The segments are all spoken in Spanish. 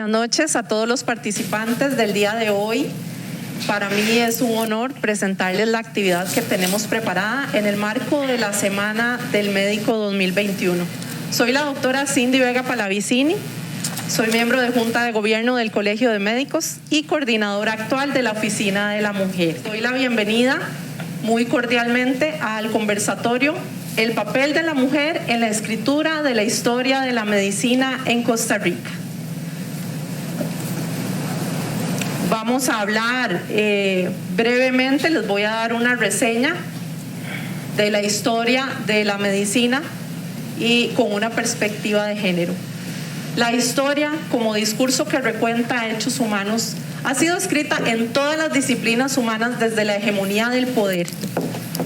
Buenas noches a todos los participantes del día de hoy. Para mí es un honor presentarles la actividad que tenemos preparada en el marco de la Semana del Médico 2021. Soy la doctora Cindy Vega Palavicini, soy miembro de Junta de Gobierno del Colegio de Médicos y coordinadora actual de la Oficina de la Mujer. Doy la bienvenida muy cordialmente al conversatorio El papel de la mujer en la escritura de la historia de la medicina en Costa Rica. Vamos a hablar brevemente, les voy a dar una reseña de la historia de la medicina y con una perspectiva de género. La historia, como discurso que recuenta hechos humanos, ha sido escrita en todas las disciplinas humanas desde la hegemonía del poder.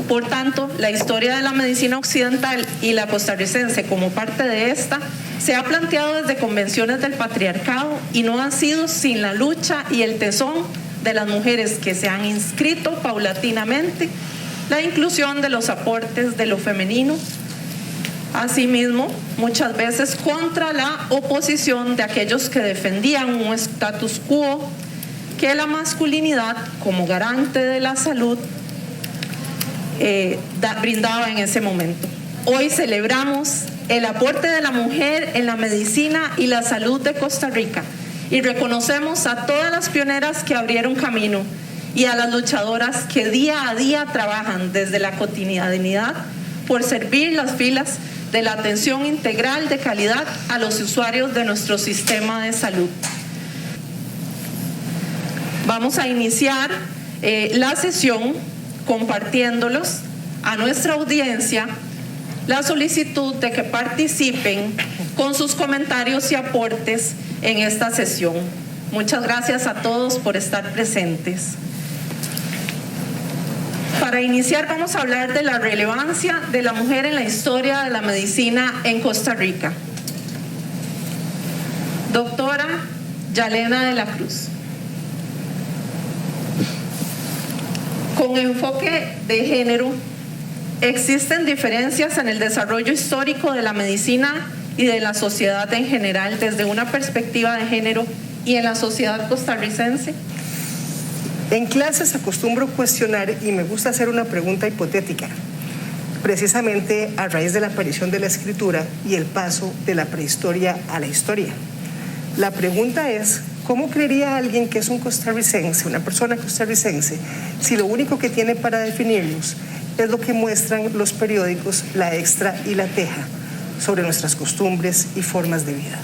Por tanto, la historia de la medicina occidental y la costarricense como parte de esta se ha planteado desde convenciones del patriarcado y no ha sido sin la lucha y el tesón de las mujeres que se han inscrito paulatinamente, la inclusión de los aportes de lo femenino, asimismo, muchas veces contra la oposición de aquellos que defendían un status quo que la masculinidad como garante de la salud brindaba en ese momento. Hoy celebramos el aporte de la mujer en la medicina y la salud de Costa Rica y reconocemos a todas las pioneras que abrieron camino y a las luchadoras que día a día trabajan desde la cotidianidad por servir las filas de la atención integral de calidad a los usuarios de nuestro sistema de salud. Vamos a iniciar la sesión compartiéndolos a nuestra audiencia la solicitud de que participen con sus comentarios y aportes en esta sesión. Muchas gracias a todos por estar presentes. Para iniciar vamos a hablar de la relevancia de la mujer en la historia de la medicina en Costa Rica. Doctora Yalena de la Cruz. Con enfoque de género, existen diferencias en el desarrollo histórico de la medicina y de la sociedad en general desde una perspectiva de género y en la sociedad costarricense. En clases acostumbro cuestionar y me gusta hacer una pregunta hipotética, precisamente a raíz de la aparición de la escritura y el paso de la prehistoria a la historia. La pregunta es, ¿cómo creería alguien que es un costarricense, una persona costarricense, si lo único que tiene para definirnos es lo que muestran los periódicos La Extra y La Teja sobre nuestras costumbres y formas de vida?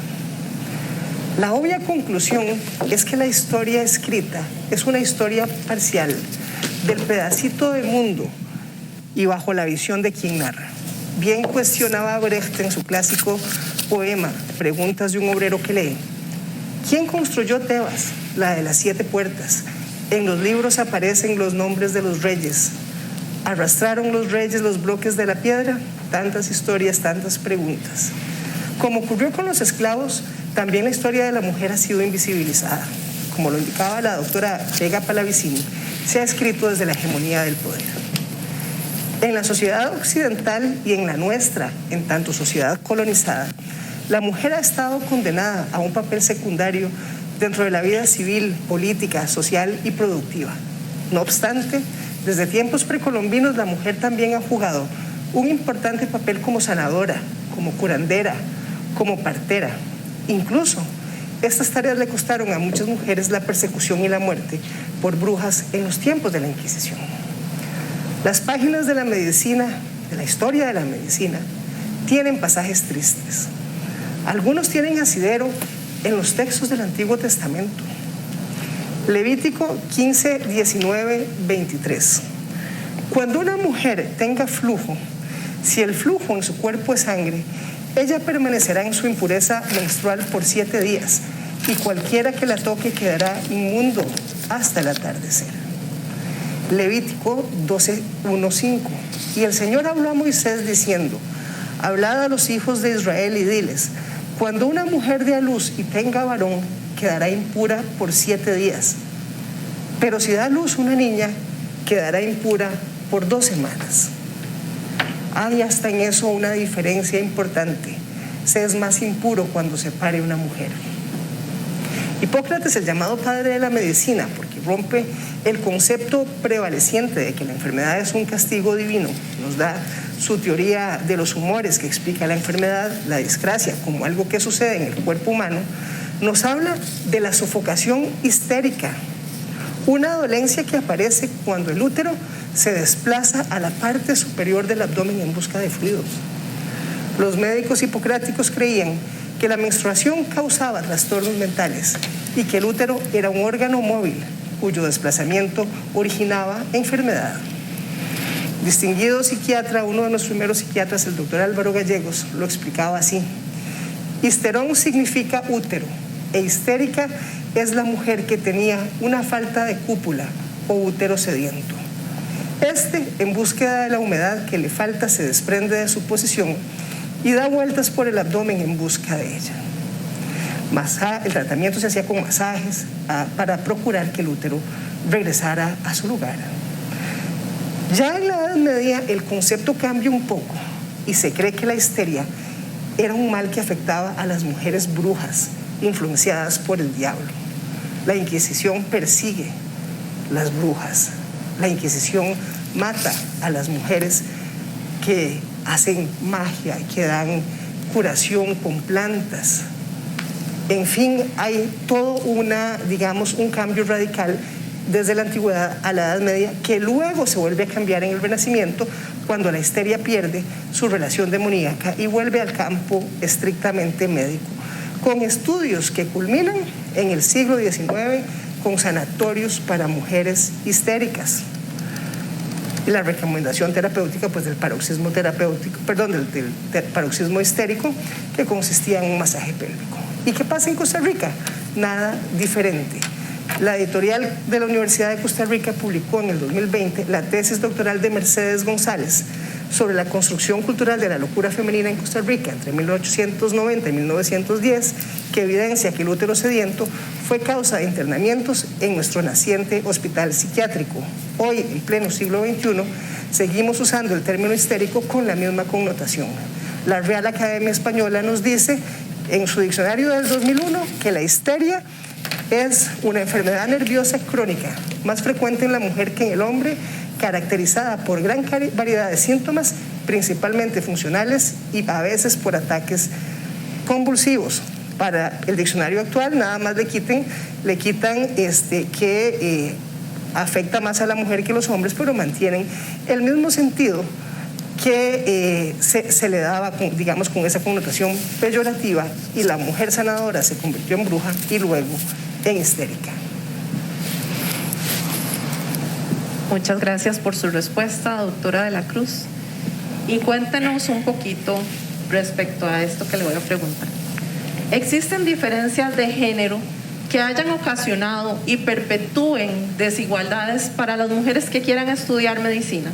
La obvia conclusión es que la historia escrita es una historia parcial del pedacito de mundo y bajo la visión de quien narra. Bien cuestionaba Brecht en su clásico poema Preguntas de un obrero que lee. ¿Quién construyó Tebas, la de las 7 puertas? En los libros aparecen los nombres de los reyes. ¿Arrastraron los reyes los bloques de la piedra? Tantas historias, tantas preguntas. Como ocurrió con los esclavos, también la historia de la mujer ha sido invisibilizada. Como lo indicaba la doctora Vega Palavicini, se ha escrito desde la hegemonía del poder. En la sociedad occidental y en la nuestra, en tanto sociedad colonizada, la mujer ha estado condenada a un papel secundario dentro de la vida civil, política, social y productiva. No obstante, desde tiempos precolombinos la mujer también ha jugado un importante papel como sanadora, como curandera, como partera. Incluso, estas tareas le costaron a muchas mujeres la persecución y la muerte por brujas en los tiempos de la Inquisición. Las páginas de la medicina, de la historia de la medicina, tienen pasajes tristes. Algunos tienen asidero en los textos del Antiguo Testamento. Levítico 15, 19, 23. Cuando una mujer tenga flujo, si el flujo en su cuerpo es sangre, ella permanecerá en su impureza menstrual por 7 días y cualquiera que la toque quedará inmundo hasta el atardecer. Levítico 12, 1, 5. Y el Señor habló a Moisés diciendo: hablad a los hijos de Israel y diles: cuando una mujer dé a luz y tenga varón, quedará impura por 7 días. Pero si da a luz una niña, quedará impura por 2 semanas. Hay hasta en eso una diferencia importante. Se es más impuro cuando se pare una mujer. Hipócrates, el llamado padre de la medicina, porque rompe el concepto prevaleciente de que la enfermedad es un castigo divino, nos da su teoría de los humores que explica la enfermedad, la discrasia, como algo que sucede en el cuerpo humano, nos habla de la sofocación histérica, una dolencia que aparece cuando el útero se desplaza a la parte superior del abdomen en busca de fluidos. Los médicos hipocráticos creían que la menstruación causaba trastornos mentales y que el útero era un órgano móvil cuyo desplazamiento originaba enfermedad. Distinguido psiquiatra, uno de los primeros psiquiatras, el doctor Álvaro Gallegos, lo explicaba así: histerón significa útero e histérica es la mujer que tenía una falta de cúpula o útero sediento. En búsqueda de la humedad que le falta, se desprende de su posición y da vueltas por el abdomen en busca de ella. El tratamiento se hacía con masajes para procurar que el útero regresara a su lugar. Ya en la Edad Media el concepto cambia un poco y se cree que la histeria era un mal que afectaba a las mujeres brujas influenciadas por el diablo. La Inquisición persigue las brujas. La Inquisición mata a las mujeres que hacen magia, que dan curación con plantas. En fin, hay todo un cambio radical desde la antigüedad a la Edad Media, que luego se vuelve a cambiar en el Renacimiento, cuando la histeria pierde su relación demoníaca y vuelve al campo estrictamente médico, con estudios que culminan en el siglo XIX con sanatorios para mujeres histéricas. Y la recomendación terapéutica del paroxismo histérico, que consistía en un masaje pélvico. ¿Y qué pasa en Costa Rica? Nada diferente. La editorial de la Universidad de Costa Rica publicó en el 2020 la tesis doctoral de Mercedes González sobre la construcción cultural de la locura femenina en Costa Rica entre 1890 y 1910, que evidencia que el útero sediento fue causa de internamientos en nuestro naciente hospital psiquiátrico. Hoy, en pleno siglo XXI, seguimos usando el término histérico con la misma connotación. La Real Academia Española nos dice en su diccionario del 2001 que la histeria es una enfermedad nerviosa crónica, más frecuente en la mujer que en el hombre, caracterizada por gran variedad de síntomas, principalmente funcionales y a veces por ataques convulsivos. Para el diccionario actual, nada más le quitan que afecta más a la mujer que a los hombres, pero mantienen el mismo sentido que se le daba, con esa connotación peyorativa, y la mujer sanadora se convirtió en bruja y luego en histérica. Muchas gracias por su respuesta, doctora de la Cruz. Y cuéntenos un poquito respecto a esto que le voy a preguntar. ¿Existen diferencias de género que hayan ocasionado y perpetúen desigualdades para las mujeres que quieran estudiar medicina?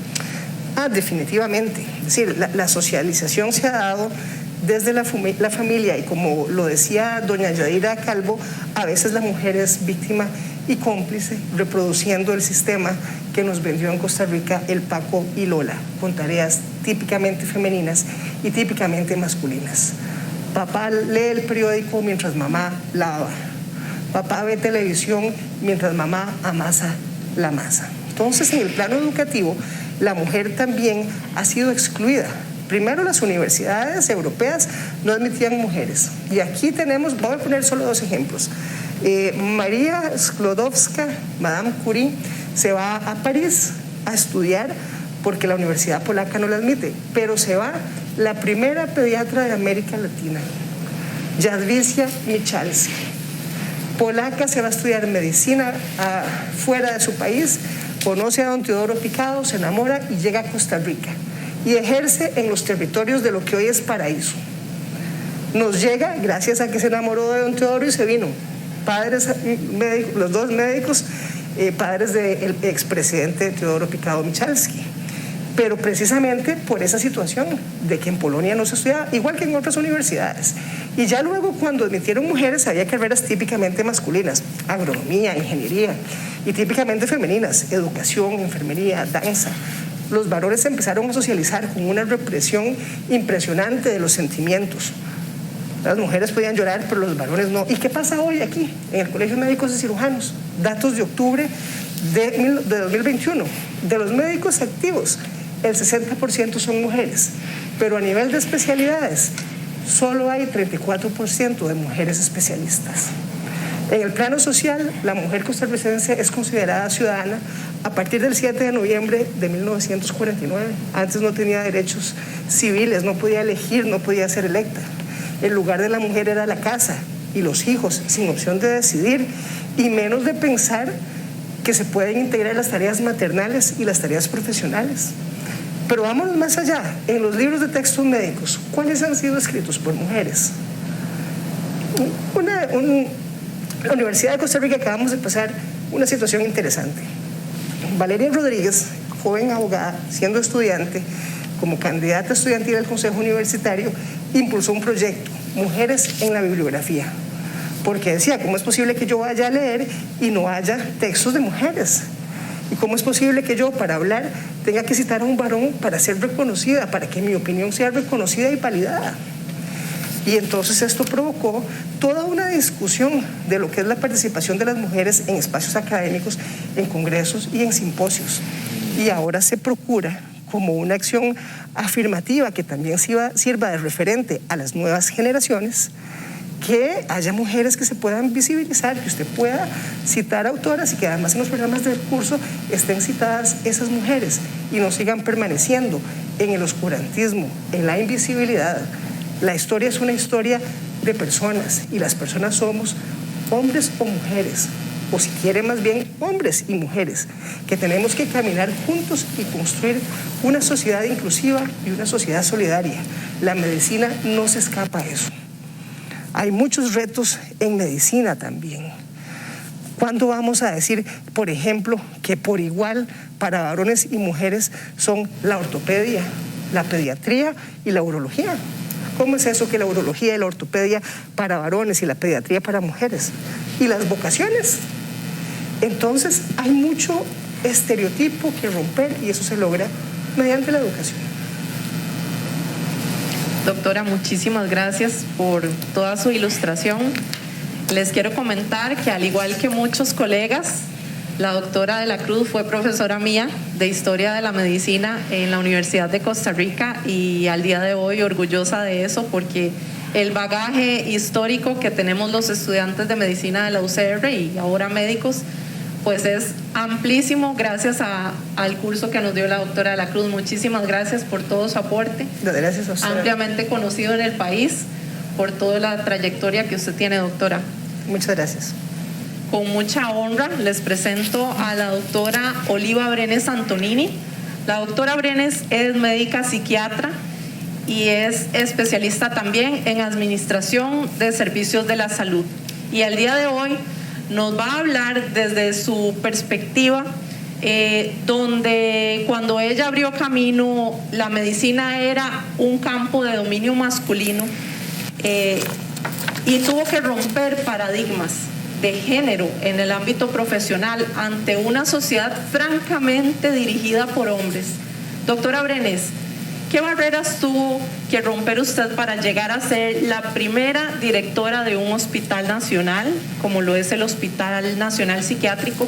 Definitivamente. Es decir, la socialización se ha dado desde la familia, y como lo decía doña Yadira Calvo, a veces la mujer es víctima y cómplice, reproduciendo el sistema que nos vendió en Costa Rica el Paco y Lola, con tareas típicamente femeninas y típicamente masculinas. Papá lee el periódico mientras mamá lava. Papá ve televisión mientras mamá amasa la masa. Entonces, en el plano educativo, la mujer también ha sido excluida. Primero, las universidades europeas no admitían mujeres. Y aquí voy a poner solo dos ejemplos. María Sklodowska, Madame Curie, se va a París a estudiar porque la Universidad Polaca no la admite, pero se va la primera pediatra de América Latina, Jadwiga Michalski. Polaca, se va a estudiar medicina fuera de su país, conoce a don Teodoro Picado, se enamora y llega a Costa Rica y ejerce en los territorios de lo que hoy es Paraíso. Nos llega gracias a que se enamoró de don Teodoro y se vino. Padres médicos, los dos médicos, padres del expresidente Teodoro Picado Michalski. Pero precisamente por esa situación de que en Polonia no se estudiaba, igual que en otras universidades. Y ya luego, cuando admitieron mujeres, había carreras típicamente masculinas: agronomía, ingeniería, y típicamente femeninas: educación, enfermería, danza. Los varones empezaron a socializar con una represión impresionante de los sentimientos. Las mujeres podían llorar, pero los varones no. ¿Y qué pasa hoy aquí, en el Colegio de Médicos y Cirujanos? Datos de octubre de 2021. De los médicos activos, el 60% son mujeres, pero a nivel de especialidades, solo hay 34% de mujeres especialistas. En el plano social, la mujer costarricense es considerada ciudadana a partir del 7 de noviembre de 1949. Antes no tenía derechos civiles, no podía elegir, no podía ser electa. El lugar de la mujer era la casa y los hijos, sin opción de decidir y menos de pensar que se pueden integrar las tareas maternales y las tareas profesionales. Pero vámonos más allá. En los libros de textos médicos, ¿cuáles han sido escritos por mujeres? La Universidad de Costa Rica acabamos de pasar una situación interesante. Valeria Rodríguez, joven abogada, siendo estudiante, como candidata estudiantil al Consejo Universitario, impulsó un proyecto, Mujeres en la Bibliografía, porque decía, ¿cómo es posible que yo vaya a leer y no haya textos de mujeres? ¿Y cómo es posible que yo, para hablar, tenga que citar a un varón para ser reconocida, para que mi opinión sea reconocida y validada? Y entonces esto provocó toda una discusión de lo que es la participación de las mujeres en espacios académicos, en congresos y en simposios. Y ahora se procura, como una acción afirmativa que también sirva de referente a las nuevas generaciones, que haya mujeres que se puedan visibilizar, que usted pueda citar autoras y que además en los programas del curso estén citadas esas mujeres y no sigan permaneciendo en el oscurantismo, en la invisibilidad. La historia es una historia de personas y las personas somos hombres o mujeres, o si quiere más bien hombres y mujeres, que tenemos que caminar juntos y construir una sociedad inclusiva y una sociedad solidaria. La medicina no se escapa a eso. Hay muchos retos en medicina también. ¿Cuándo vamos a decir, por ejemplo, que por igual para varones y mujeres son la ortopedia, la pediatría y la urología? ¿Cómo es eso que la urología y la ortopedia para varones y la pediatría para mujeres? ¿Y las vocaciones? Entonces hay mucho estereotipo que romper y eso se logra mediante la educación. Doctora, muchísimas gracias por toda su ilustración. Les quiero comentar que al igual que muchos colegas, la doctora de la Cruz fue profesora mía de Historia de la Medicina en la Universidad de Costa Rica y al día de hoy orgullosa de eso porque el bagaje histórico que tenemos los estudiantes de medicina de la UCR y ahora médicos pues es amplísimo gracias al curso que nos dio la doctora de la Cruz. Muchísimas gracias por todo su aporte. Gracias a usted. Ampliamente conocido en el país por toda la trayectoria que usted tiene, doctora. Muchas gracias. Con mucha honra les presento a la doctora Oliva Brenes Antonini. La doctora Brenes es médica psiquiatra y es especialista también en administración de servicios de la salud. Y al día de hoy nos va a hablar desde su perspectiva, donde cuando ella abrió camino, la medicina era un campo de dominio masculino y tuvo que romper paradigmas de género en el ámbito profesional ante una sociedad francamente dirigida por hombres. Doctora Brenes, ¿qué barreras tuvo que romper usted para llegar a ser la primera directora de un hospital nacional, como lo es el Hospital Nacional Psiquiátrico,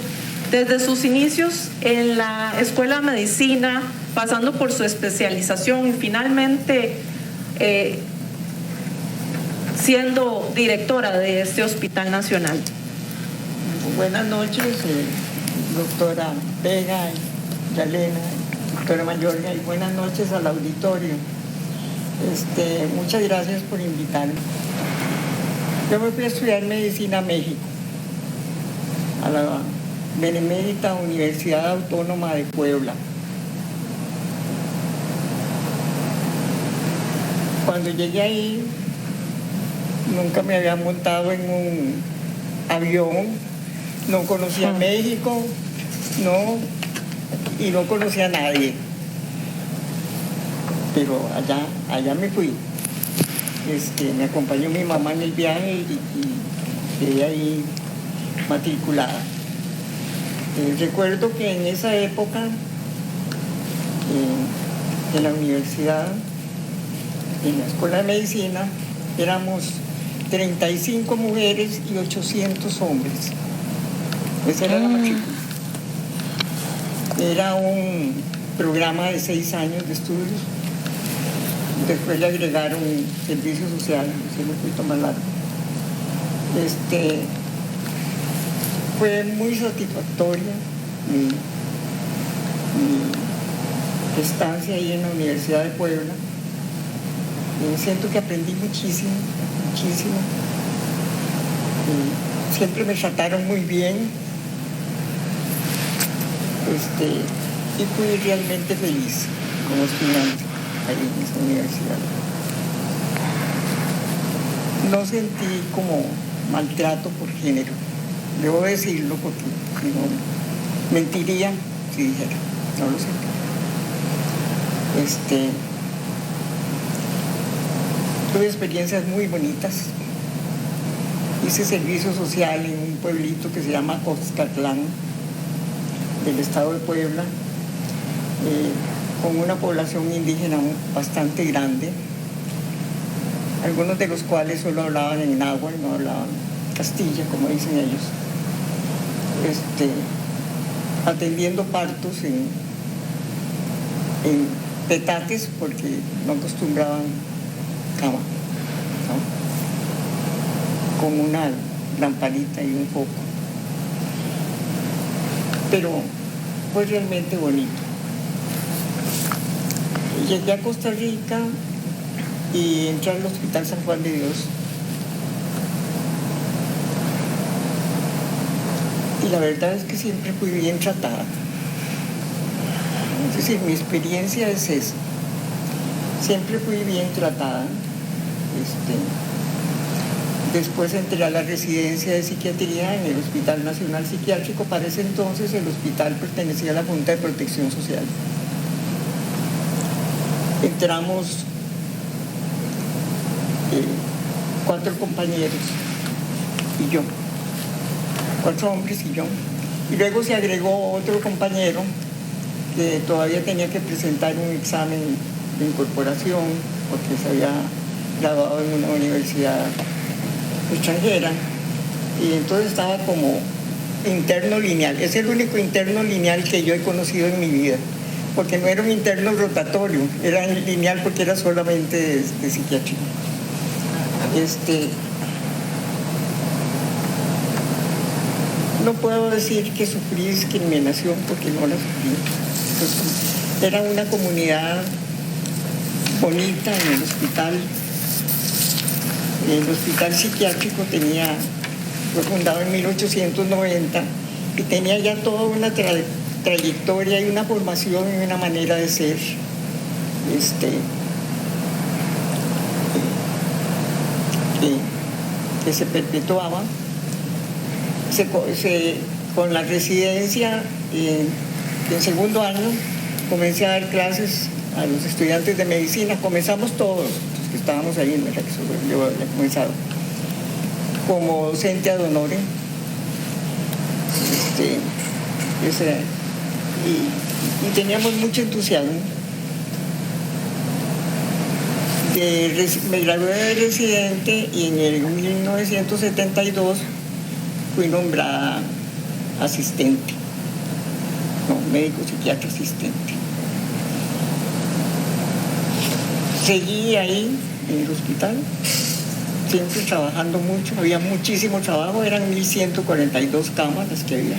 desde sus inicios en la Escuela de Medicina, pasando por su especialización y finalmente siendo directora de este Hospital Nacional? Buenas noches, doctora Vega, Yalena, doctora Mayorga, y buenas noches al auditorio. Muchas gracias por invitarme. Yo me fui a estudiar medicina a México, a la Benemérita Universidad Autónoma de Puebla. Cuando llegué ahí, nunca me había montado en un avión, no conocía México, y no conocía a nadie. Pero allá me fui. Me acompañó mi mamá en el viaje y quedé ahí matriculada. Recuerdo que en esa época, en la universidad, en la Escuela de Medicina, éramos 35 mujeres y 800 hombres. Esa era la matrícula. Era un programa de 6 años de estudios. Después le agregaron servicio social, es un poquito más largo. Fue muy satisfactoria mi estancia ahí en la Universidad de Puebla. Siento que aprendí muchísimo, muchísimo. Siempre me trataron muy bien. Y fui realmente feliz como estudiante ahí en esa universidad. No sentí como maltrato por género. Debo decirlo porque si no mentiría si dijera. No lo sentí. Tuve experiencias muy bonitas. Hice servicio social en un pueblito que se llama Oxcatlán, del estado de Puebla, con una población indígena bastante grande, algunos de los cuales solo hablaban en náhuatl, no hablaban castilla, como dicen ellos, atendiendo partos en petates porque no acostumbraban cama, ¿no? Con una lamparita y un foco. Pero fue realmente bonito. Llegué a Costa Rica y entré al Hospital San Juan de Dios. Y la verdad es que siempre fui bien tratada. Es decir, mi experiencia es esa. Siempre fui bien tratada. Después entré a la residencia de psiquiatría en el Hospital Nacional Psiquiátrico. Para ese entonces el hospital pertenecía a la Junta de Protección Social. Entramos 4 compañeros y yo, 4 hombres y yo. Y luego se agregó otro compañero que todavía tenía que presentar un examen de incorporación porque se había graduado en una universidad extranjera, y entonces estaba como interno lineal. Es el único interno lineal que yo he conocido en mi vida, porque no era un interno rotatorio, era lineal porque era solamente de psiquiatría. No puedo decir que sufrí discriminación porque no la sufrí. Era una comunidad bonita en el hospital. El hospital psiquiátrico fue fundado en 1890 y tenía ya toda una trayectoria y una formación y una manera de ser que se perpetuaba. Con la residencia, en segundo año, comencé a dar clases a los estudiantes de medicina. Comenzamos todos los que estábamos ahí, no era que solo yo había comenzado, como docente ad honorem. Y teníamos mucho entusiasmo. Me gradué de residente y en el 1972 fui nombrada asistente, médico psiquiatra asistente. Seguí ahí en el hospital, siempre trabajando mucho, había muchísimo trabajo, eran 1.142 camas las que había.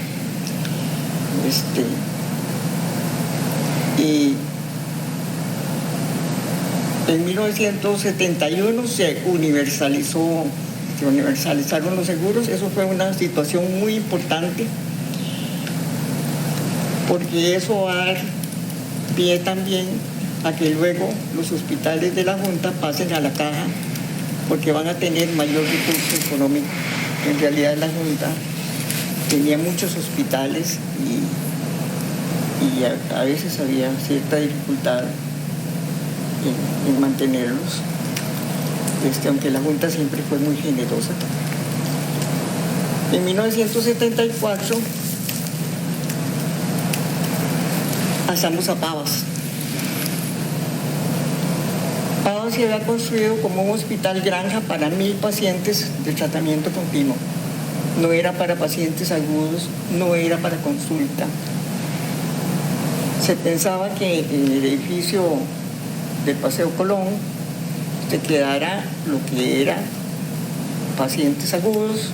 Y en 1971 se universalizaron los seguros. Eso fue una situación muy importante porque eso va a dar pie también a que luego los hospitales de la Junta pasen a la caja porque van a tener mayor recurso económico. En realidad la Junta tenía muchos hospitales y a veces había cierta dificultad en mantenerlos, aunque la Junta siempre fue muy generosa. En 1974 pasamos a Pavas. Pavas Pava se había construido como un hospital granja para 1.000 pacientes de tratamiento continuo. No era para pacientes agudos, no era para consulta. Se pensaba que en el edificio del Paseo Colón se quedara lo que era pacientes agudos,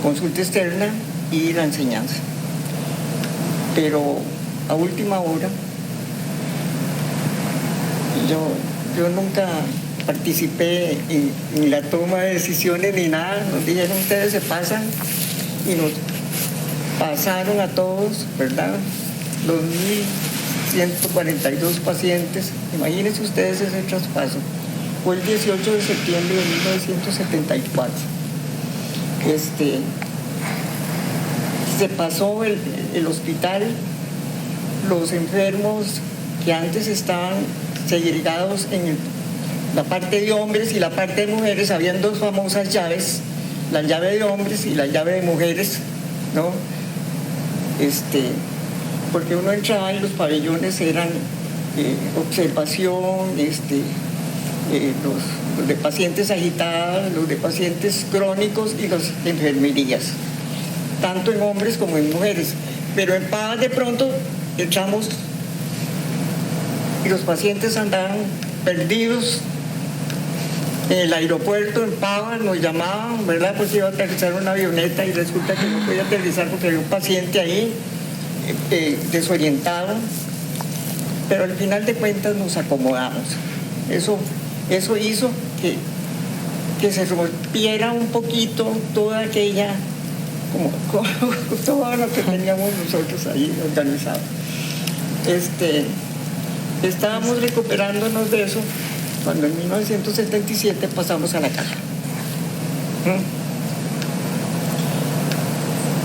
consulta externa y la enseñanza. Pero a última hora, yo nunca participé en la toma de decisiones ni nada. Nos dijeron, ustedes se pasan, y nos pasaron a todos, ¿verdad? 2.142 pacientes. Imagínense ustedes ese traspaso. Fue el 18 de septiembre de 1974. Se pasó el hospital, los enfermos que antes estaban segregados en la parte de hombres y la parte de mujeres, habían dos famosas llaves, la llave de hombres y la llave de mujeres, ¿no? Porque uno entraba y los pabellones eran observación, los de pacientes agitados, los de pacientes crónicos y las enfermerías, tanto en hombres como en mujeres. Pero en Pava de pronto entramos y los pacientes andaban perdidos. En el aeropuerto en Pava nos llamaban, ¿verdad? Pues iba a aterrizar una avioneta y resulta que no podía aterrizar porque había un paciente ahí desorientado. Pero al final de cuentas nos acomodamos. Eso hizo que se rompiera un poquito toda aquella, como todo lo que teníamos nosotros ahí organizado. Estábamos recuperándonos de eso cuando en 1977 pasamos a la caja.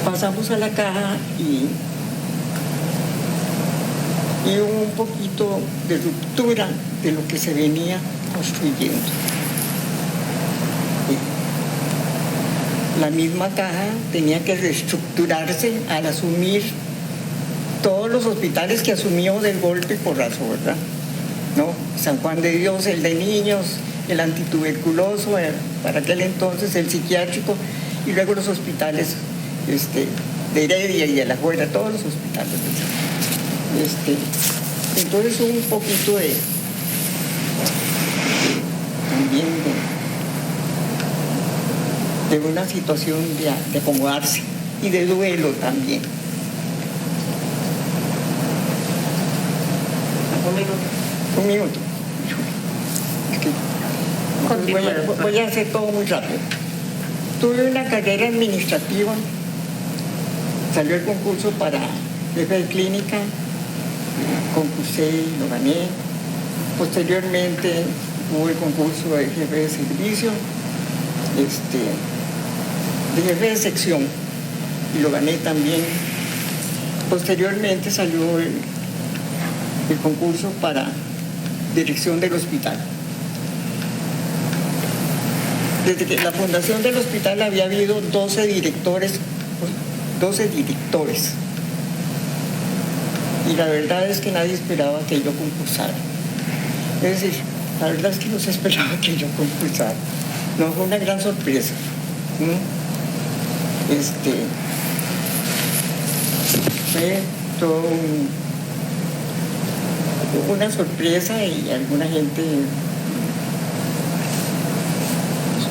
Pasamos a la caja y hubo un poquito de ruptura de lo que se venía construyendo. La misma caja tenía que reestructurarse al asumir todos los hospitales que asumió del golpe y porrazo, ¿verdad? ¿No? San Juan de Dios, el de niños, el antituberculoso, para aquel entonces el psiquiátrico, y luego los hospitales de Heredia y de La Juela, todos los hospitales. Entonces hubo un poquito también de una situación de acomodarse y de duelo también. Un minuto. Voy a hacer todo muy rápido. Tuve una carrera administrativa, salió el concurso para jefe de clínica, concursé y lo gané. Posteriormente hubo el concurso de jefe de servicio, de jefe de sección, y lo gané también. Posteriormente salió el concurso para dirección del hospital. Desde que la fundación del hospital había habido 12 directores. Y la verdad es que nadie esperaba que yo concursara. Es decir, la verdad es que no se esperaba que yo concursara. No, fue una gran sorpresa. Fue todo una sorpresa y alguna gente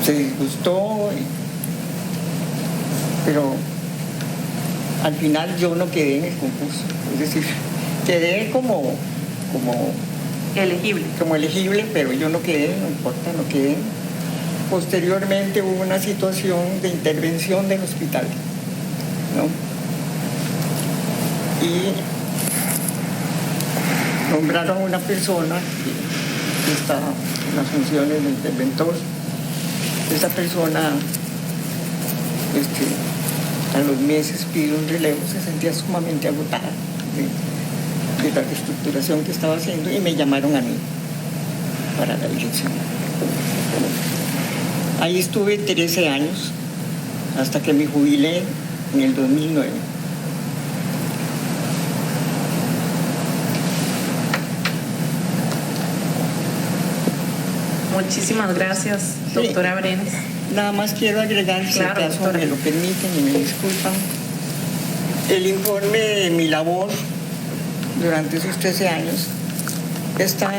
se disgustó, pero al final yo no quedé en el concurso, es decir, quedé como elegible, pero yo no quedé, no importa, no quedé. Posteriormente hubo una situación de intervención del hospital, ¿no? Y nombraron a una persona que estaba en las funciones de interventor. Esa persona a los meses pidió un relevo, se sentía sumamente agotada de la reestructuración que estaba haciendo, y me llamaron a mí para la dirección. Ahí estuve 13 años hasta que me jubilé en el 2009. Muchísimas gracias, doctora Brenes. Nada más quiero agregar, si Claro, acaso doctora. me lo permiten y me disculpan, el informe de mi labor durante esos 13 años está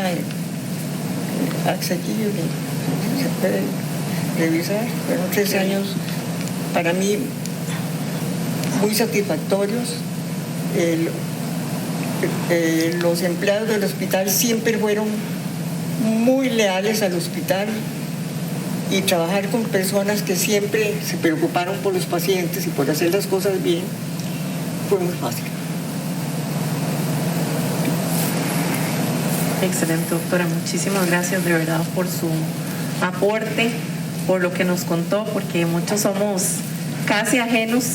accesible, se puede revisar. Fueron 13 años para mí muy satisfactorios. Los empleados del hospital siempre fueron muy leales al hospital, y trabajar con personas que siempre se preocuparon por los pacientes y por hacer las cosas bien fue muy fácil. Excelente, doctora. Muchísimas gracias de verdad por su aporte, por lo que nos contó, porque muchos somos casi ajenos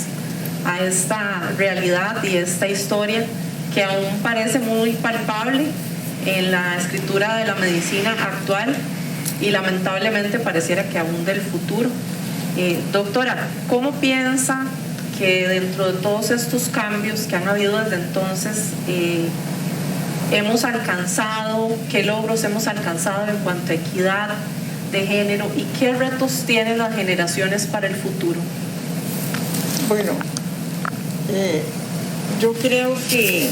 a esta realidad y esta historia que aún parece muy palpable en la escritura de la medicina actual y lamentablemente pareciera que aún del futuro. Doctora, ¿cómo piensa que dentro de todos estos cambios que han habido desde entonces hemos alcanzado, qué logros hemos alcanzado en cuanto a equidad de género y qué retos tienen las generaciones para el futuro? Bueno, yo creo que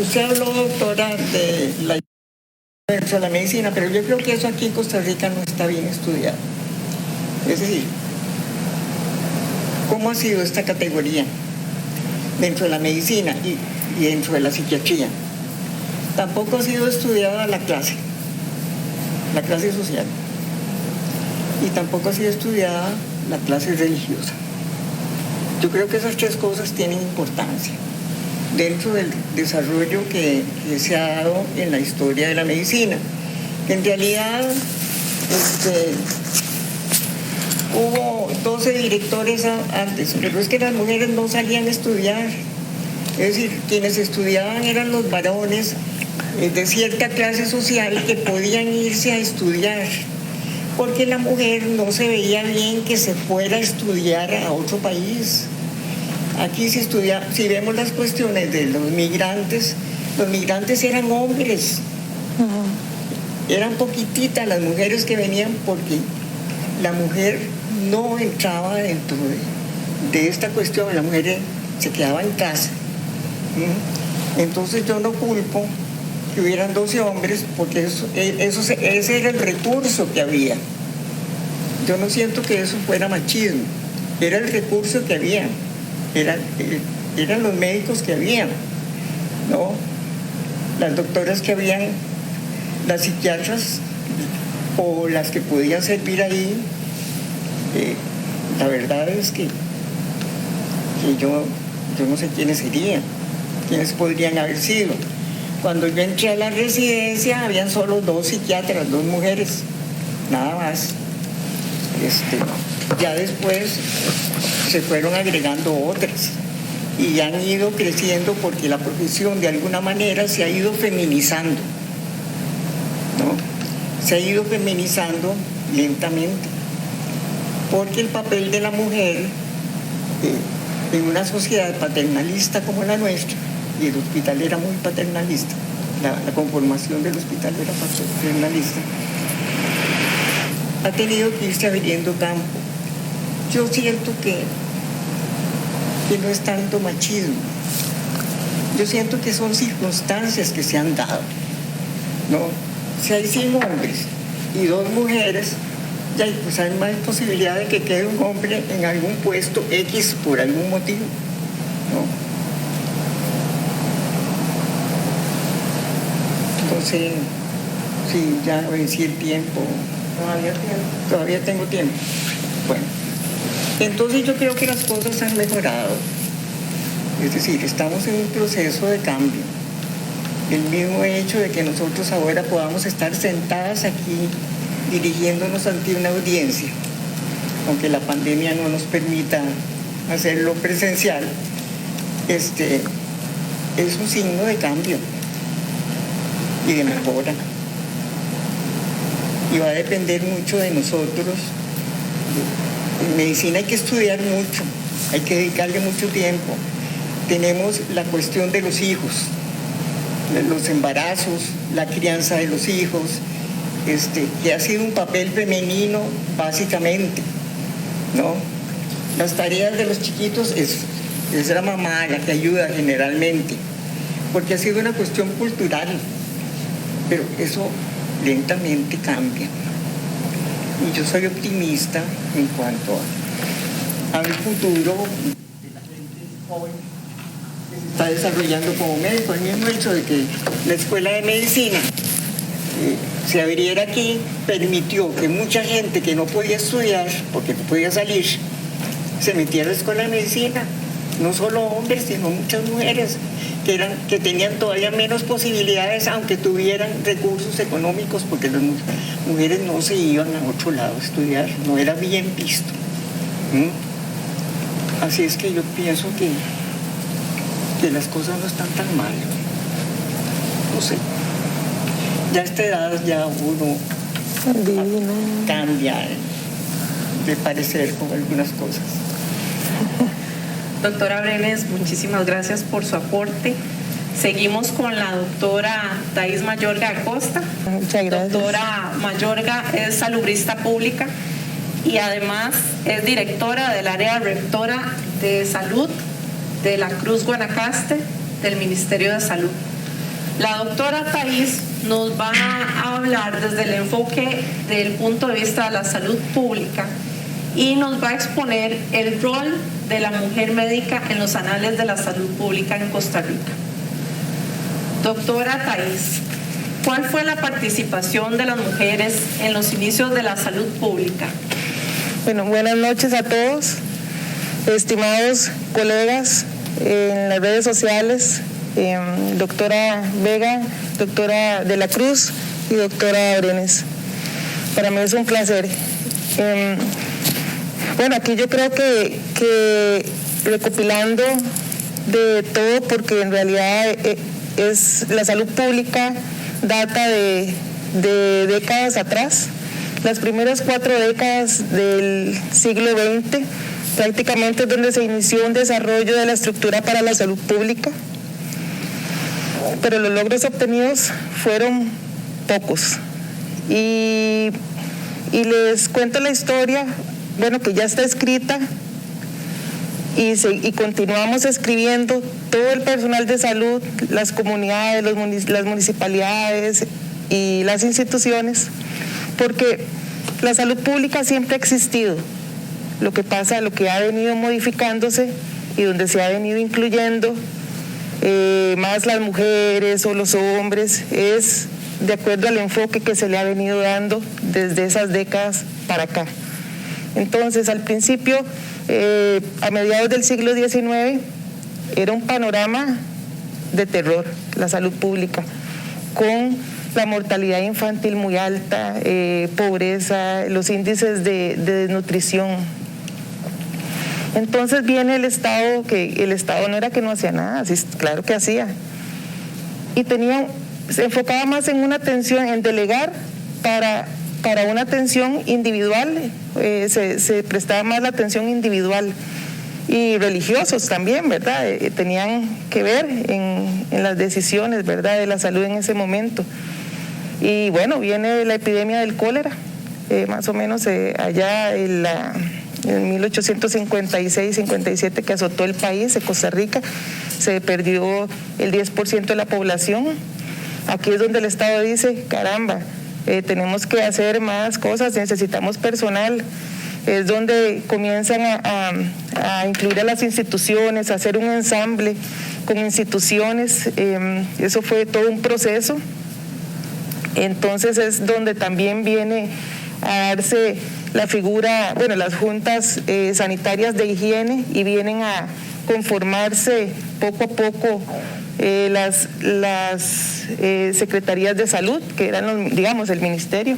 usted habló, doctora, de la medicina, pero yo creo que eso aquí en Costa Rica no está bien estudiado. Es decir, ¿cómo ha sido esta categoría dentro de la medicina y dentro de la psiquiatría? Tampoco ha sido estudiada la clase social, y tampoco ha sido estudiada la clase religiosa. Yo creo que esas tres cosas tienen importancia dentro del desarrollo que se ha dado en la historia de la medicina. En realidad, hubo 12 directores antes, pero es que las mujeres no salían a estudiar. Es decir, quienes estudiaban eran los varones de cierta clase social que podían irse a estudiar, porque la mujer no se veía bien que se fuera a estudiar a otro país. Aquí si vemos las cuestiones de los migrantes eran hombres. Eran poquititas las mujeres que venían, porque la mujer no entraba dentro de esta cuestión, la mujer se quedaba en casa. Entonces yo no culpo que hubieran 12 hombres, porque ese era el recurso que había. Yo no siento que eso fuera machismo, era el recurso que había. Eran los médicos que habían, ¿no? Las doctoras que habían, las psiquiatras o las que podían servir ahí. La verdad es que yo no sé quiénes serían, quiénes podrían haber sido. Cuando yo entré a la residencia habían solo 2 psiquiatras, 2 mujeres, nada más. Ya después se fueron agregando otras y han ido creciendo, porque la profesión de alguna manera se ha ido feminizando, ¿no? Se ha ido feminizando lentamente, porque el papel de la mujer en una sociedad paternalista como la nuestra, y el hospital era muy paternalista, la conformación del hospital era paternalista, ha tenido que irse abriendo campo. Yo siento que no es tanto machismo. Yo siento que son circunstancias que se han dado, ¿no? Si hay 100 hombres y 2 mujeres, ya pues hay más posibilidad de que quede un hombre en algún puesto X por algún motivo, ¿no? Entonces, sí, ya vencí el tiempo. Todavía tengo tiempo. Bueno. Entonces yo creo que las cosas han mejorado. Es decir, estamos en un proceso de cambio. El mismo hecho de que nosotros ahora podamos estar sentadas aquí dirigiéndonos ante una audiencia, aunque la pandemia no nos permita hacerlo presencial, es un signo de cambio y de mejora. Y va a depender mucho de nosotros. En medicina hay que estudiar mucho, hay que dedicarle mucho tiempo. Tenemos la cuestión de los hijos, los embarazos, la crianza de los hijos, que ha sido un papel femenino básicamente, ¿no? Las tareas de los chiquitos es la mamá la que ayuda generalmente, porque ha sido una cuestión cultural, pero eso lentamente cambia. Y yo soy optimista en cuanto al futuro de la gente joven que se está desarrollando como médico. El mismo hecho de que la escuela de medicina se abriera aquí permitió que mucha gente que no podía estudiar, porque no podía salir, se metiera a la escuela de medicina. No solo hombres, sino muchas mujeres que tenían todavía menos posibilidades, aunque tuvieran recursos económicos, porque las mujeres no se iban a otro lado a estudiar, no era bien visto. Así es que yo pienso que las cosas no están tan mal. No sé. Ya a esta edad ya uno cambia de parecer con algunas cosas. Doctora Brenes, muchísimas gracias por su aporte. Seguimos con la doctora Thais Mayorga Acosta. Muchas gracias. Doctora Mayorga es salubrista pública y además es directora del área rectora de salud de la Cruz Guanacaste del Ministerio de Salud. La doctora Thais nos va a hablar desde el enfoque del punto de vista de la salud pública y nos va a exponer el rol de la mujer médica en los anales de la salud pública en Costa Rica. Doctora Thais, ¿cuál fue la participación de las mujeres en los inicios de la salud pública? Bueno, buenas noches a todos, estimados colegas en las redes sociales, doctora Vega, doctora de la Cruz y doctora Brenes. Para mí es un placer. Bueno, aquí yo creo que recopilando de todo, porque en realidad es la salud pública data de décadas atrás. Las primeras 4 décadas del siglo XX prácticamente es donde se inició un desarrollo de la estructura para la salud pública, pero los logros obtenidos fueron pocos. Y les cuento la historia, bueno, que ya está escrita y continuamos escribiendo todo el personal de salud, las comunidades, las municipalidades y las instituciones, porque la salud pública siempre ha existido. Lo que pasa, lo que ha venido modificándose y donde se ha venido incluyendo más las mujeres o los hombres es de acuerdo al enfoque que se le ha venido dando desde esas décadas para acá. Entonces, al principio, a mediados del siglo XIX, era un panorama de terror, la salud pública, con la mortalidad infantil muy alta, pobreza, los índices de desnutrición. Entonces viene el Estado, que el Estado no era que no hacía nada, sí, claro que hacía, y se enfocaba más en una atención, en delegar para una atención individual, se prestaba más la atención individual, y religiosos también, ¿verdad? Tenían que ver en las decisiones, ¿verdad?, de la salud en ese momento. Y bueno, viene la epidemia del cólera, más o menos allá en 1856-57, que azotó el país, en Costa Rica, se perdió el 10% de la población. Aquí es donde el Estado dice, caramba, tenemos que hacer más cosas, necesitamos personal. Es donde comienzan a incluir a las instituciones, a hacer un ensamble con instituciones. Eso fue todo un proceso. Entonces es donde también viene a darse la figura, bueno, las juntas sanitarias de higiene, y vienen a conformarse poco a poco las secretarías de salud, que eran digamos el ministerio.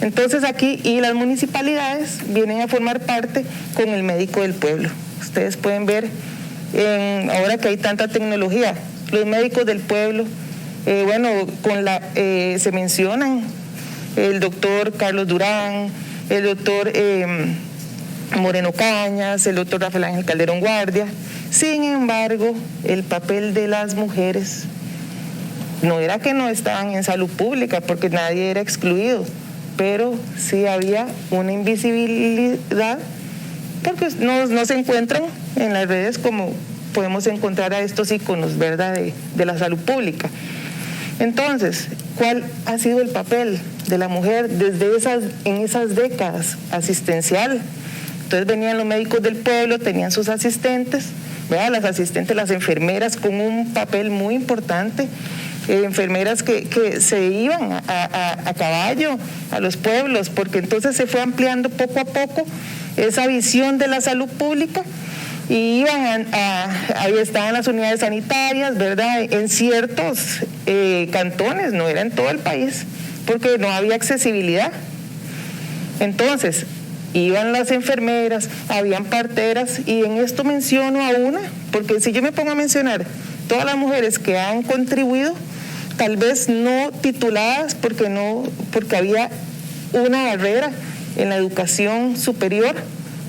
Entonces aquí, y las municipalidades vienen a formar parte con el médico del pueblo. Ustedes pueden ver, ahora que hay tanta tecnología, los médicos del pueblo, se mencionan el doctor Carlos Durán, el doctor Moreno Cañas, el doctor Rafael Ángel Calderón Guardia. Sin embargo, el papel de las mujeres no era que no estaban en salud pública, porque nadie era excluido, pero sí había una invisibilidad, porque no se encuentran en las redes como podemos encontrar a estos íconos, ¿verdad?, de la salud pública. Entonces, ¿cuál ha sido el papel de la mujer en esas décadas asistencial? Entonces venían los médicos del pueblo, tenían sus asistentes, ¿verdad? Las asistentes, las enfermeras con un papel muy importante, enfermeras que se iban a caballo a los pueblos, porque entonces se fue ampliando poco a poco esa visión de la salud pública y iban ahí estaban las unidades sanitarias, ¿verdad?, en ciertos cantones, no era en todo el país, porque no había accesibilidad. Entonces, iban las enfermeras, habían parteras, y en esto menciono a una, porque si yo me pongo a mencionar todas las mujeres que han contribuido, tal vez no tituladas, porque había una barrera en la educación superior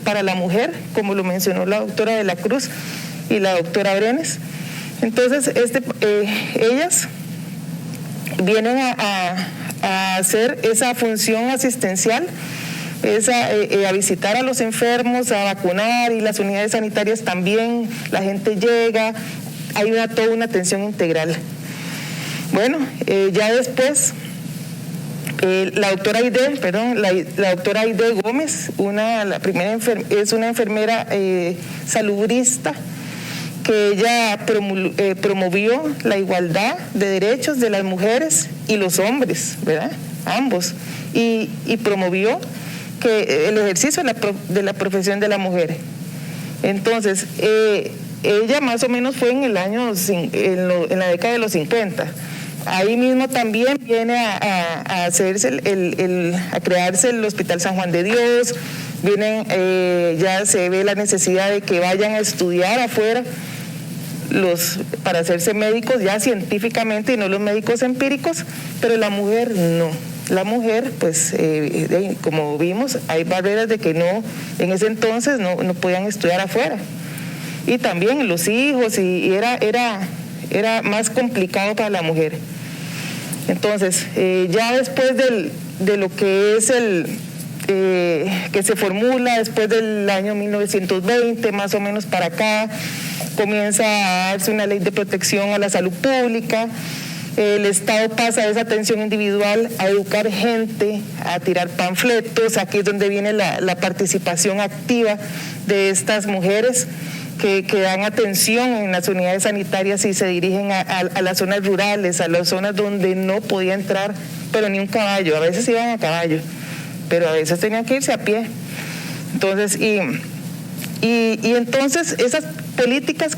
para la mujer, como lo mencionó la doctora de la Cruz y la doctora Brenes. Entonces, ellas vienen a hacer esa función asistencial, a visitar a los enfermos, a vacunar, y las unidades sanitarias también, la gente llega, hay toda una atención integral. Bueno, ya después, la doctora Aide Gómez, es una enfermera salubrista, que ella promovió la igualdad de derechos de las mujeres y los hombres, ¿verdad?, ambos, y promovió que el ejercicio de la profesión de la mujer. Entonces, ella más o menos fue en la década de los 50. Ahí mismo también viene a hacerse a crearse el Hospital San Juan de Dios. Ya se ve la necesidad de que vayan a estudiar afuera para hacerse médicos ya científicamente, y no los médicos empíricos, pero la mujer no. La mujer, pues, como vimos, hay barreras de que en ese entonces no podían estudiar afuera. Y también los hijos, y era más complicado para la mujer. Entonces, ya después de lo que es que se formula después del año 1920, más o menos para acá, comienza a darse una ley de protección a la salud pública. El Estado pasa de esa atención individual a educar gente, a tirar panfletos. Aquí es donde viene la participación activa de estas mujeres que dan atención en las unidades sanitarias y se dirigen a las zonas rurales, a las zonas donde no podía entrar, pero ni un caballo. A veces iban a caballo, pero a veces tenían que irse a pie. Entonces, y entonces esas políticas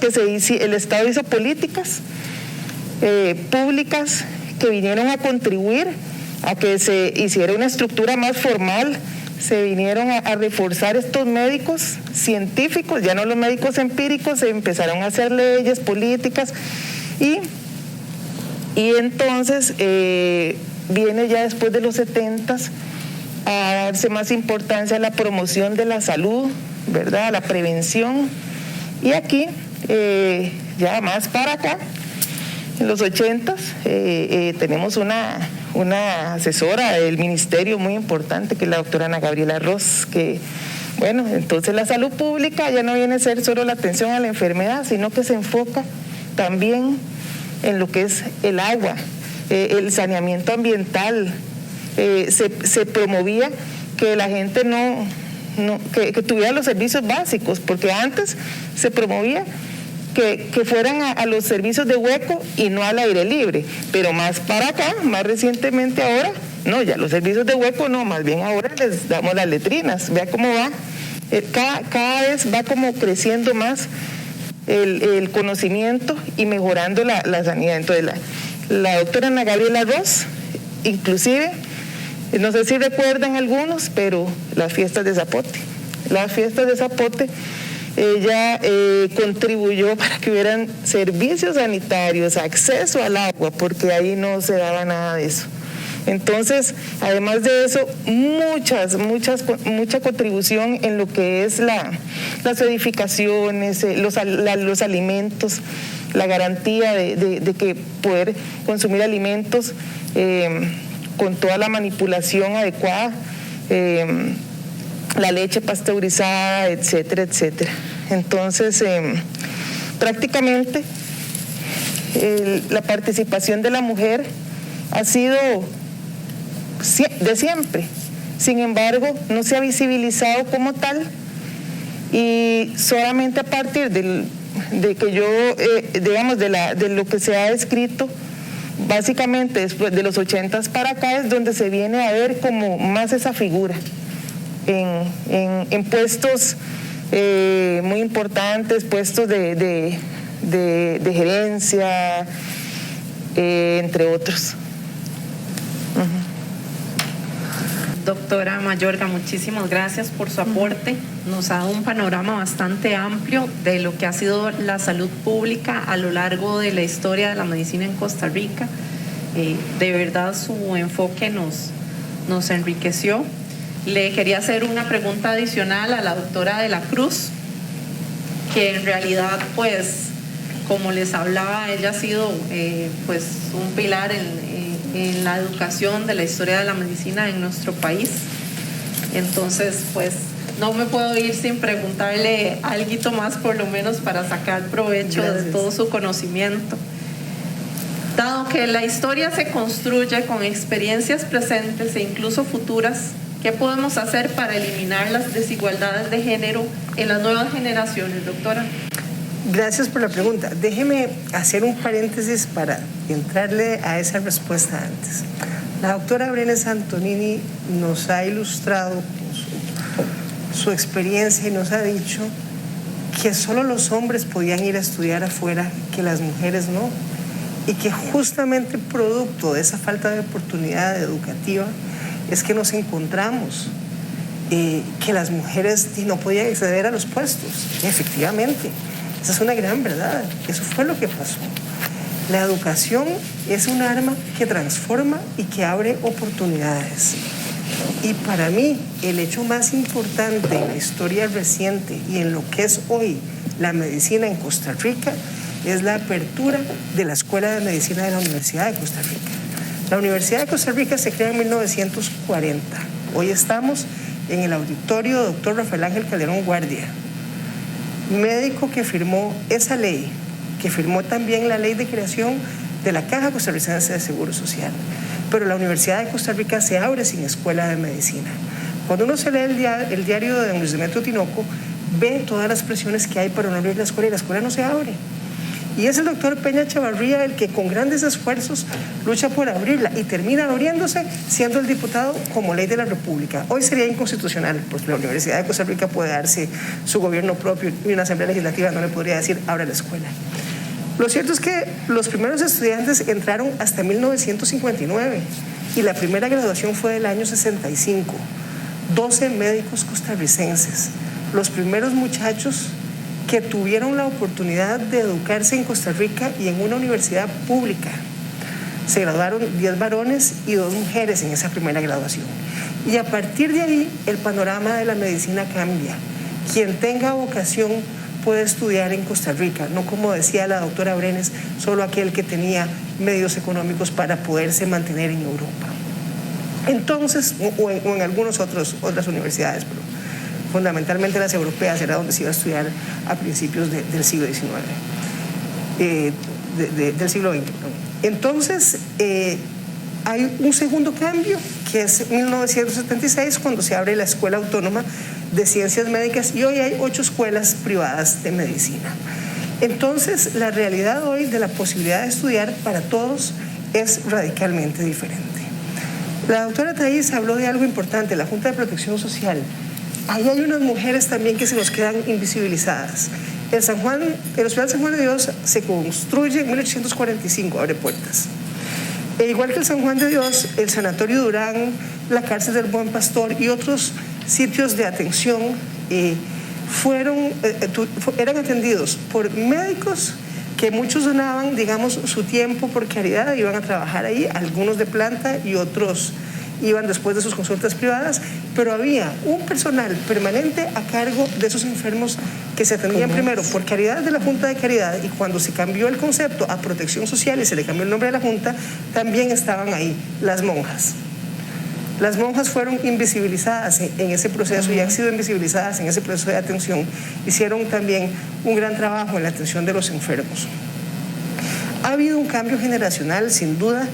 el Estado hizo políticas públicas que vinieron a contribuir a que se hiciera una estructura más formal. Se vinieron a reforzar estos médicos científicos, ya no los médicos empíricos, se empezaron a hacer leyes, políticas, y entonces viene ya después de los 70s a darse más importancia a la promoción de la salud, ¿verdad?, a la prevención. Y aquí, ya más para acá, en los 80s, tenemos una asesora del ministerio muy importante, que es la doctora Ana Gabriela Ross, que, bueno, entonces la salud pública ya no viene a ser solo la atención a la enfermedad, sino que se enfoca también en lo que es el agua, el saneamiento ambiental. Se promovía que la gente que tuviera los servicios básicos, porque antes se promovía que fueran a los servicios de hueco y no al aire libre, pero más para acá, más recientemente ahora, no, ya los servicios de hueco no, más bien ahora les damos las letrinas. Vea cómo va, cada vez va como creciendo más el conocimiento y mejorando la sanidad. Entonces la doctora Ana Gabriela Ross, inclusive, no sé si recuerdan algunos, pero las fiestas de Zapote, ella contribuyó para que hubieran servicios sanitarios, acceso al agua, porque ahí no se daba nada de eso. Entonces, además de eso, mucha contribución en lo que es las edificaciones, los alimentos. la garantía de que poder consumir alimentos con toda la manipulación adecuada, la leche pasteurizada, etcétera, etcétera. Entonces, prácticamente la participación de la mujer ha sido de siempre. Sin embargo, no se ha visibilizado como tal, y solamente a partir de que yo, digamos, de lo que se ha escrito, básicamente después de los 80s para acá, es donde se viene a ver como más esa figura en puestos muy importantes, puestos de gerencia, entre otros. Doctora Mayorga, muchísimas gracias por su aporte. Nos ha dado un panorama bastante amplio de lo que ha sido la salud pública a lo largo de la historia de la medicina en Costa Rica. De verdad su enfoque nos enriqueció. Le quería hacer una pregunta adicional a la doctora de la Cruz, que en realidad, pues, como les hablaba, ella ha sido pues un pilar en la educación de la historia de la medicina en nuestro país. Entonces, pues, no me puedo ir sin preguntarle algo más, por lo menos para sacar provecho de todo su conocimiento. Dado que la historia se construye con experiencias presentes e incluso futuras, ¿qué podemos hacer para eliminar las desigualdades de género en las nuevas generaciones, doctora? Gracias por la pregunta. Déjeme hacer un paréntesis para entrarle a esa respuesta antes. La doctora Brenes Antonini nos ha ilustrado con su experiencia y nos ha dicho que solo los hombres podían ir a estudiar afuera, que las mujeres no, y que justamente producto de esa falta de oportunidad educativa es que nos encontramos que las mujeres no podían acceder a los puestos. Efectivamente, esa es una gran verdad. Eso fue lo que pasó. La educación es un arma que transforma y que abre oportunidades. Y para mí, el hecho más importante en la historia reciente y en lo que es hoy la medicina en Costa Rica es la apertura de la Escuela de Medicina de la Universidad de Costa Rica. La Universidad de Costa Rica se crea en 1940. Hoy estamos en el auditorio Dr. Rafael Ángel Calderón Guardia, médico que firmó esa ley, que firmó también la ley de creación de la Caja Costarricense de Seguro Social. Pero la Universidad de Costa Rica se abre sin escuela de medicina. Cuando uno se lee el diario de don Luis Demetrio Tinoco, ve todas las presiones que hay para no abrir la escuela, y la escuela no se abre. Y es el doctor Peña Chavarría el que con grandes esfuerzos lucha por abrirla y termina abriéndose siendo el diputado como ley de la República. Hoy sería inconstitucional, porque la Universidad de Costa Rica puede darse su gobierno propio y una asamblea legislativa no le podría decir abre la escuela. Lo cierto es que los primeros estudiantes entraron hasta 1959 y la primera graduación fue del año 65. 12 médicos costarricenses, los primeros muchachos que tuvieron la oportunidad de educarse en Costa Rica y en una universidad pública. Se graduaron 10 varones y 2 mujeres en esa primera graduación. Y a partir de ahí, el panorama de la medicina cambia. Quien tenga vocación puede estudiar en Costa Rica, no como decía la doctora Brenes, solo aquel que tenía medios económicos para poderse mantener en Europa. Entonces, o en algunas otras universidades, pero fundamentalmente las europeas era donde se iba a estudiar a principios del siglo XIX, del siglo XX. Entonces, hay un segundo cambio, que es 1976, cuando se abre la Escuela Autónoma de Ciencias Médicas, y hoy hay 8 escuelas privadas de medicina. Entonces, la realidad hoy de la posibilidad de estudiar para todos es radicalmente diferente. La doctora Thais habló de algo importante, la Junta de Protección Social. Ahí hay unas mujeres también que se nos quedan invisibilizadas. El Hospital San Juan de Dios se construye en 1845, abre puertas. E igual que el San Juan de Dios, el Sanatorio Durán, la Cárcel del Buen Pastor y otros sitios de atención eran atendidos por médicos que muchos donaban, digamos, su tiempo por caridad, iban a trabajar ahí, algunos de planta y otros iban después de sus consultas privadas, pero había un personal permanente a cargo de esos enfermos que se atendían primero por caridad de la Junta de Caridad, y cuando se cambió el concepto a Protección Social y se le cambió el nombre de la Junta, también estaban ahí las monjas. Las monjas fueron invisibilizadas en ese proceso y han sido invisibilizadas en ese proceso de atención. Hicieron también un gran trabajo en la atención de los enfermos. Ha habido un cambio generacional, sin duda,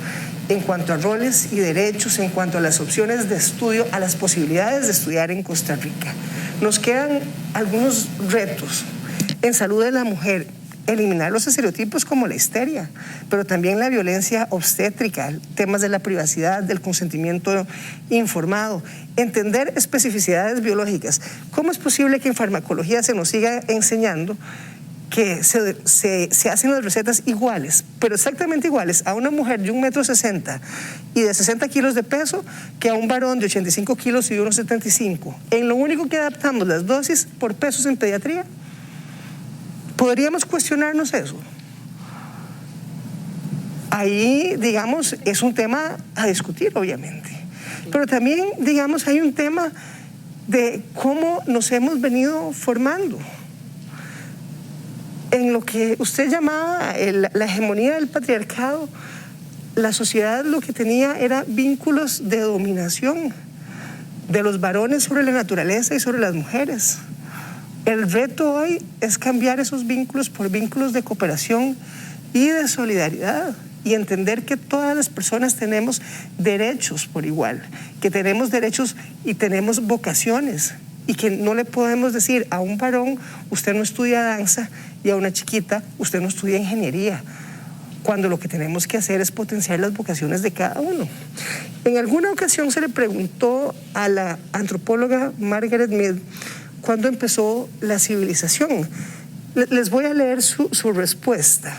en cuanto a roles y derechos, en cuanto a las opciones de estudio, a las posibilidades de estudiar en Costa Rica. Nos quedan algunos retos en salud de la mujer. Eliminar los estereotipos como la histeria, pero también la violencia obstétrica, temas de la privacidad, del consentimiento informado, entender especificidades biológicas. ¿Cómo es posible que en farmacología se nos siga enseñando que se hacen las recetas iguales, pero exactamente iguales a una mujer de 1,60 m y de 60 kilos de peso que a un varón de 85 kilos y de 1,75 m? En lo único que adaptamos las dosis por pesos en pediatría. ¿Podríamos cuestionarnos eso? Ahí, digamos, es un tema a discutir, obviamente. Pero también, digamos, hay un tema de cómo nos hemos venido formando. En lo que usted llamaba la hegemonía del patriarcado, la sociedad lo que tenía era vínculos de dominación de los varones sobre la naturaleza y sobre las mujeres. El reto hoy es cambiar esos vínculos por vínculos de cooperación y de solidaridad, y entender que todas las personas tenemos derechos por igual, que tenemos derechos y tenemos vocaciones, y que no le podemos decir a un varón, usted no estudia danza, y a una chiquita, usted no estudia ingeniería, cuando lo que tenemos que hacer es potenciar las vocaciones de cada uno. En alguna ocasión se le preguntó a la antropóloga Margaret Mead cuándo empezó la civilización. Les voy a leer su respuesta,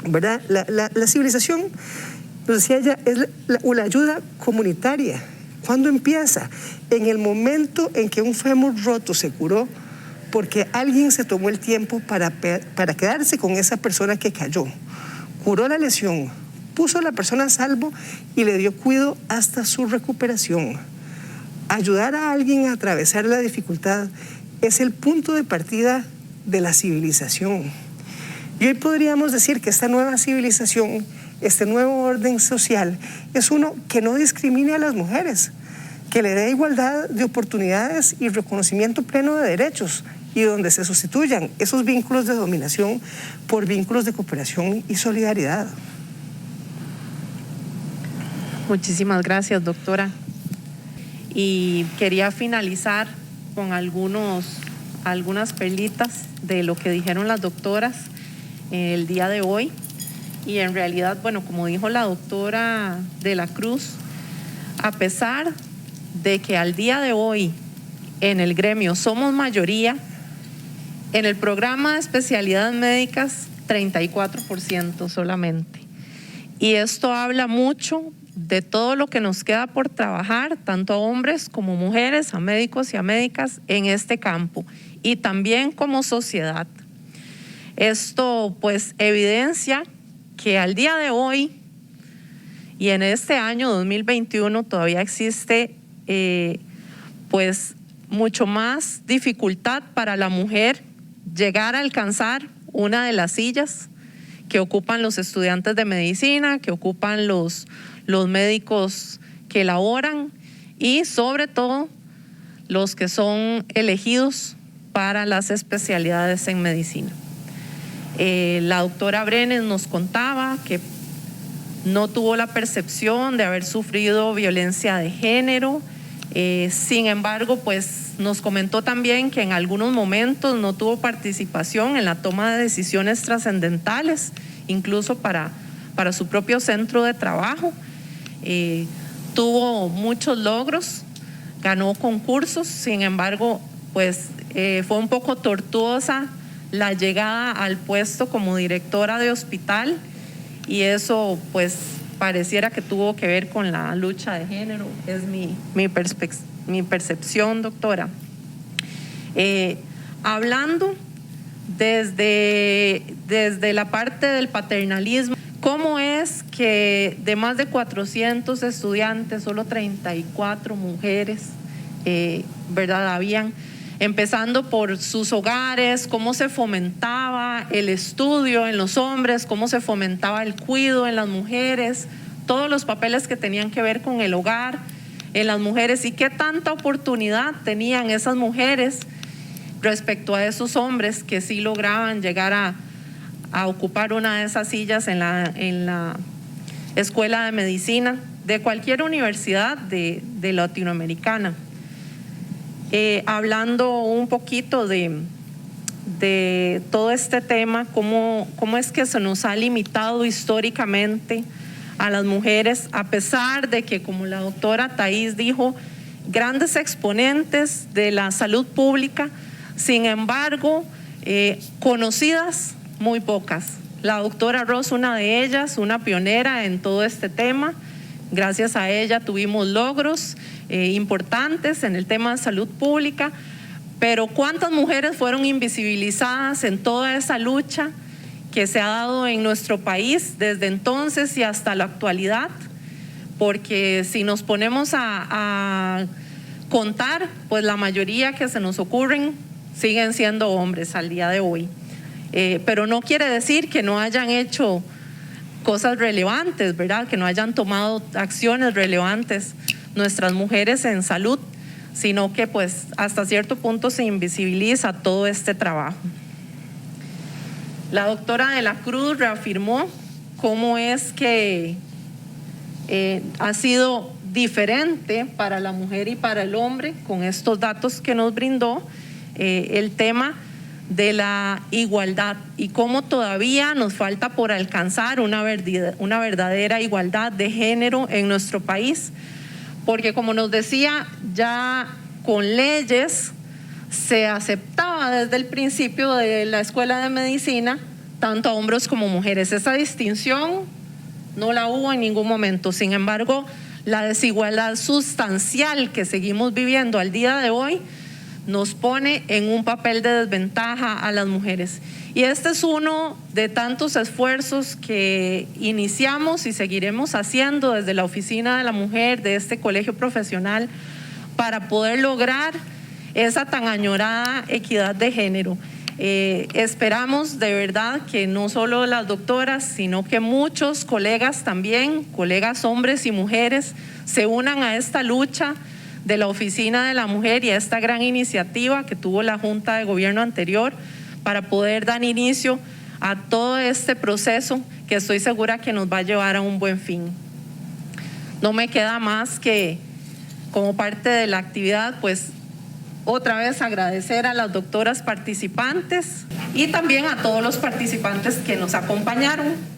¿verdad? La civilización, nos decía ella, es la ayuda comunitaria. ¿Cuándo empieza? En el momento en que un fémur roto se curó, porque alguien se tomó el tiempo para quedarse con esa persona que cayó. Curó la lesión, puso a la persona a salvo y le dio cuidado hasta su recuperación. Ayudar a alguien a atravesar la dificultad es el punto de partida de la civilización. Y hoy podríamos decir que esta nueva civilización, este nuevo orden social, es uno que no discrimine a las mujeres, que le dé igualdad de oportunidades y reconocimiento pleno de derechos, y donde se sustituyan esos vínculos de dominación por vínculos de cooperación y solidaridad. Muchísimas gracias, doctora. Y quería finalizar con algunas perlitas de lo que dijeron las doctoras el día de hoy. Y en realidad, bueno, como dijo la doctora de la Cruz, a pesar de que al día de hoy en el gremio somos mayoría, en el programa de especialidades médicas 34% solamente. Y esto habla mucho de todo lo que nos queda por trabajar, tanto a hombres como mujeres, a médicos y a médicas en este campo, y también como sociedad. Esto pues evidencia que al día de hoy y en este año 2021 todavía existe pues mucho más dificultad para la mujer llegar a alcanzar una de las sillas que ocupan los estudiantes de medicina, que ocupan los médicos que laboran y sobre todo los que son elegidos para las especialidades en medicina. La doctora Brenes nos contaba que no tuvo la percepción de haber sufrido violencia de género, sin embargo, pues nos comentó también que en algunos momentos no tuvo participación en la toma de decisiones trascendentales, incluso para su propio centro de trabajo. Tuvo muchos logros, ganó concursos, sin embargo, pues fue un poco tortuosa la llegada al puesto como directora de hospital, y eso pues pareciera que tuvo que ver con la lucha de género, es mi percepción, doctora. Hablando desde la parte del paternalismo, ¿Cómo es que de más de 400 estudiantes, solo 34 mujeres, ¿verdad?, habían? Empezando por sus hogares, cómo se fomentaba el estudio en los hombres, cómo se fomentaba el cuidado en las mujeres, todos los papeles que tenían que ver con el hogar en las mujeres y qué tanta oportunidad tenían esas mujeres respecto a esos hombres que sí lograban llegar a ocupar una de esas sillas en la escuela de medicina de cualquier universidad de latinoamericana. Hablando un poquito de todo este tema, cómo es que se nos ha limitado históricamente a las mujeres, a pesar de que, como la doctora Thais dijo, grandes exponentes de la salud pública, sin embargo, conocidas muy pocas. La doctora Ross, una de ellas, una pionera en todo este tema. Gracias a ella tuvimos logros importantes en el tema de salud pública, pero ¿cuántas mujeres fueron invisibilizadas en toda esa lucha que se ha dado en nuestro país desde entonces y hasta la actualidad? Porque si nos ponemos a contar, pues la mayoría que se nos ocurren siguen siendo hombres al día de hoy. Pero no quiere decir que no hayan hecho cosas relevantes, ¿verdad?, que no hayan tomado acciones relevantes nuestras mujeres en salud, sino que pues hasta cierto punto se invisibiliza todo este trabajo. La doctora de la Cruz reafirmó cómo es que ha sido diferente para la mujer y para el hombre con estos datos que nos brindó el tema de la igualdad y cómo todavía nos falta por alcanzar una verdadera igualdad de género en nuestro país, porque como nos decía, ya con leyes se aceptaba desde el principio de la escuela de medicina tanto a hombres como mujeres. Esa distinción no la hubo en ningún momento. Sin embargo, la desigualdad sustancial que seguimos viviendo al día de hoy nos pone en un papel de desventaja a las mujeres. Y este es uno de tantos esfuerzos que iniciamos y seguiremos haciendo desde la Oficina de la Mujer de este colegio profesional para poder lograr esa tan añorada equidad de género. Esperamos de verdad que no solo las doctoras, sino que muchos colegas también, colegas hombres y mujeres, se unan a esta lucha de la Oficina de la Mujer y a esta gran iniciativa que tuvo la Junta de Gobierno anterior para poder dar inicio a todo este proceso que estoy segura que nos va a llevar a un buen fin. No me queda más que, como parte de la actividad, pues otra vez agradecer a las doctoras participantes y también a todos los participantes que nos acompañaron.